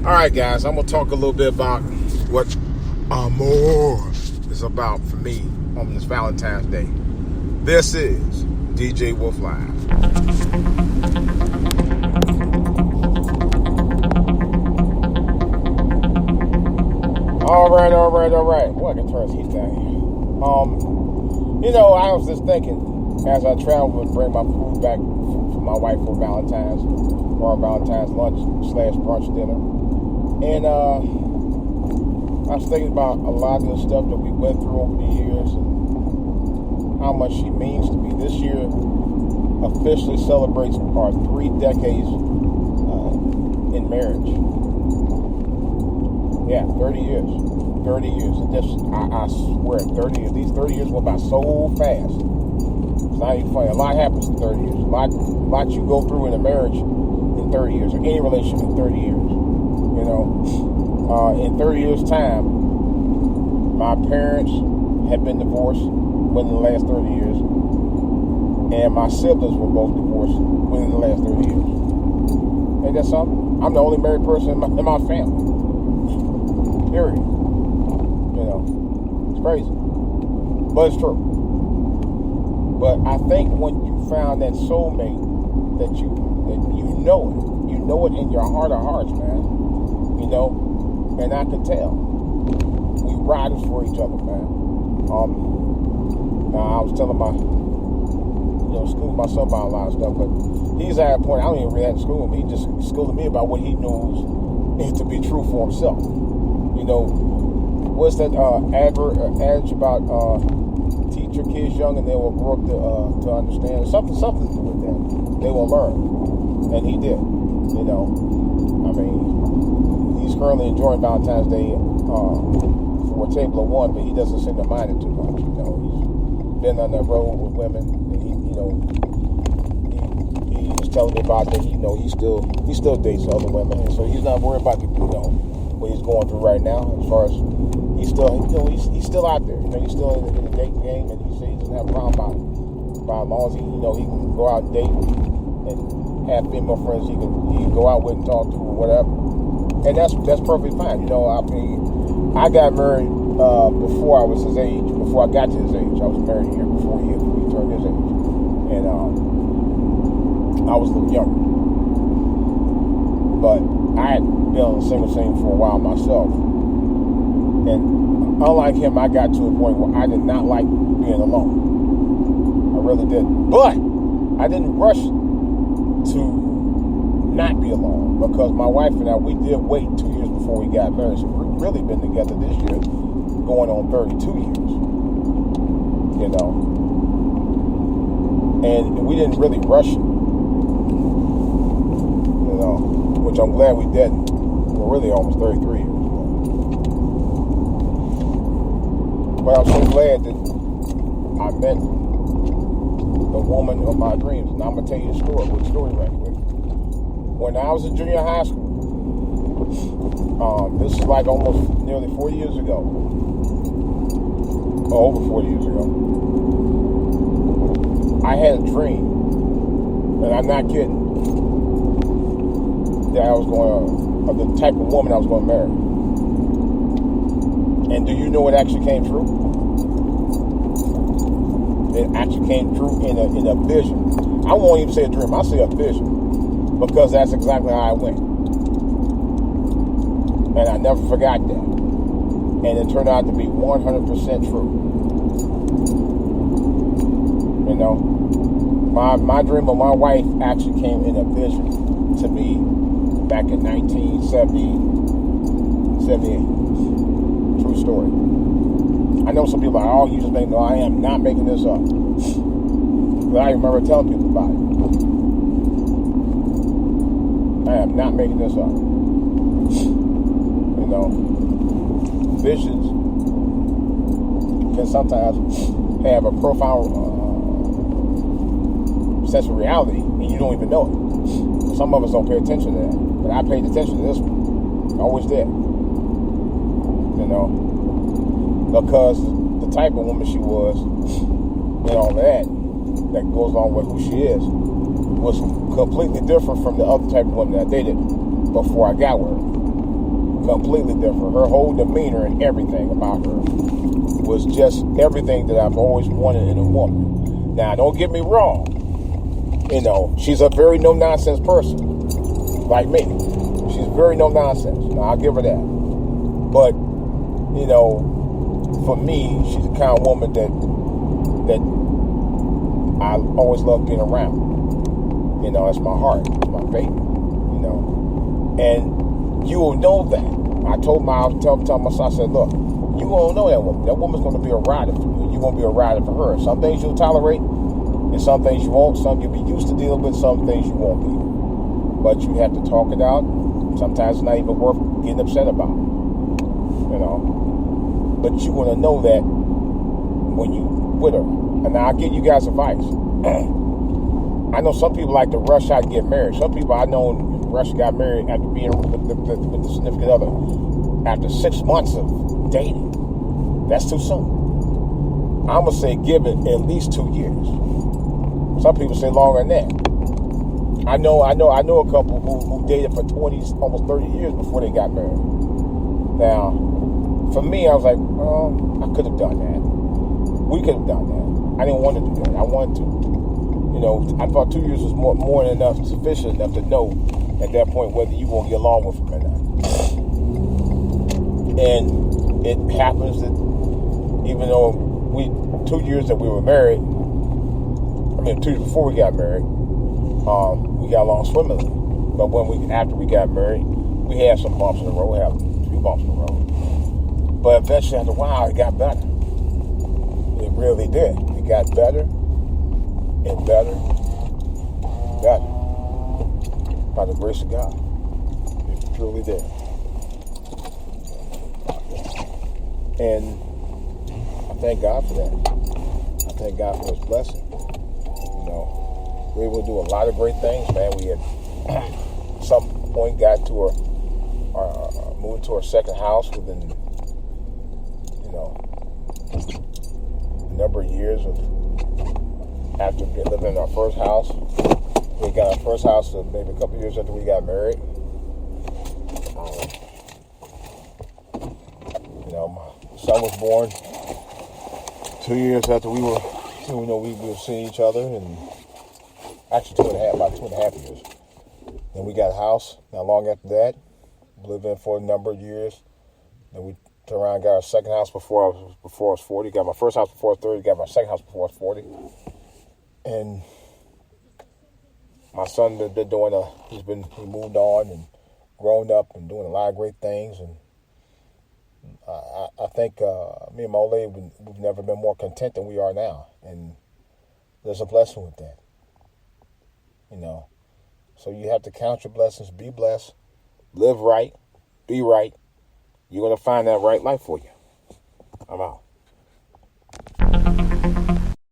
All right, guys, I'm going to talk a little bit about what amor is about for me on this Valentine's Day. This is DJ Wolf Live. All right. Well, I can turn this heat down here. I was just thinking as I traveled and bring my food back for my wife for Valentine's, for our Valentine's lunch/brunch dinner. And I was thinking about a lot of the stuff that we went through over the years and how much she means to me. This year officially celebrates our 3 decades in marriage. Yeah, 30 years. 30 years. And I swear, these 30 years went by so fast. It's not even funny. A lot happens in 30 years. A lot you go through in a marriage in 30 years, or any relationship in 30 years. In 30 years' time, my parents had been divorced within the last 30 years, and my siblings were both divorced within the last 30 years. Ain't that something? I'm the only married person in my family. Period. It's crazy, but it's true. But I think when you found that soulmate, that you know it in your heart of hearts, man. And I could tell. We riders for each other, man. I was telling school my son about a lot of stuff, but he's at a point, I don't even really have to school him. He just schooling me about what he knows to be true for himself. What's that adage about teach your kids young and they will grow up to understand? Something to do with that. They will learn. And he did. He's currently enjoying Valentine's Day for a table of one, but he doesn't seem to mind it too much. He's been on that road with women, and he was telling me about that. He still dates other women, and so he's not worried about what he's going through right now. As far as he's still out there. He's still in the dating game, and he says he doesn't have a problem about as long as he can go out and date and have female friends he can go out with and talk to or whatever. And that's perfectly fine. I got married before I was his age. Before I got to his age, I was married a year before he turned his age, and I was a little younger. But I had been on the single scene for a while myself, and unlike him, I got to a point where I did not like being alone. I really didn't. But I didn't rush to not be alone, because my wife and I, we did wait 2 years before we got married. So we've really been together this year, going on 32 years. And we didn't really rush it, which I'm glad we didn't. We're really almost 33 years. But I'm so glad that I met the woman of my dreams. And I'm going to tell you a story right quick. When I was in junior high school, this is like almost nearly 40 years ago, over 40 years ago, I had a dream, and I'm not kidding, that I was of the type of woman I was going to marry. And do you know it actually came true? It actually came true in a vision. I won't even say a dream, I'll say a vision. Because that's exactly how I went. And I never forgot that. And it turned out to be 100% true. My dream of my wife actually came in a vision to me back in 1978. True story. I know some people are like, oh, you just no, I am not making this up. But I remember telling people about it. I am not making this up. Visions can sometimes have a profound sense of reality, and you don't even know it. Some of us don't pay attention to that, but I paid attention to this one. I always did. Because the type of woman she was, and all that goes along with who she is, was completely different from the other type of woman that I dated before I got with her. Completely different. Her whole demeanor and everything about her was just everything that I've always wanted in a woman. Now, don't get me wrong. She's a very no-nonsense person, like me. She's very no-nonsense. Now, I'll give her that. But, for me, she's the kind of woman that I always love being around. It's my heart, it's my baby, And you will know that. I tell my son, I said, look, you won't know that woman. That woman's going to be a rider for you. You're going to be a rider for her. Some things you'll tolerate, and some things you won't. Some you'll be used to dealing with, some things you won't be. But you have to talk it out. Sometimes it's not even worth getting upset about. But you're going to know that when you with her. And now I'll give you guys advice. I know some people like to rush out and get married. Some people I know rush got married after being with the significant other after 6 months of dating. That's too soon. I'm going to say give it at least 2 years. Some people say longer than that. I know a couple who dated for 20, almost 30 years before they got married. Now, for me, I was like, I could have done that. We could have done that. I didn't want to do that. I wanted to. I thought 2 years was more than enough, sufficient enough to know at that point whether you won't get along with them or not. And it happens that even though 2 years that we were married, 2 years before we got married, we got along swimmingly. But after we got married, we had some bumps in the road. We had a few bumps in the road. But eventually, after a while, it got better. It really did. It got better and better. Better. By the grace of God. It truly did. And I thank God for that. I thank God for His blessing. We were able to do a lot of great things, man. We had some point got to our moved to our second house within a number of years after living in our first house. We got our first house maybe a couple of years after we got married. My son was born 2 years after we were seeing each other, and actually about 2.5 years. Then we got a house not long after that. Lived in for a number of years. Then we turned around and got our second house before I was 40. Got my first house before I was 30. Got my second house before I was 40. And my son he moved on and grown up and doing a lot of great things. And I think me and my old lady, we've never been more content than we are now. And there's a blessing with that. So you have to count your blessings, be blessed, live right, be right. You're going to find that right life for you. I'm out.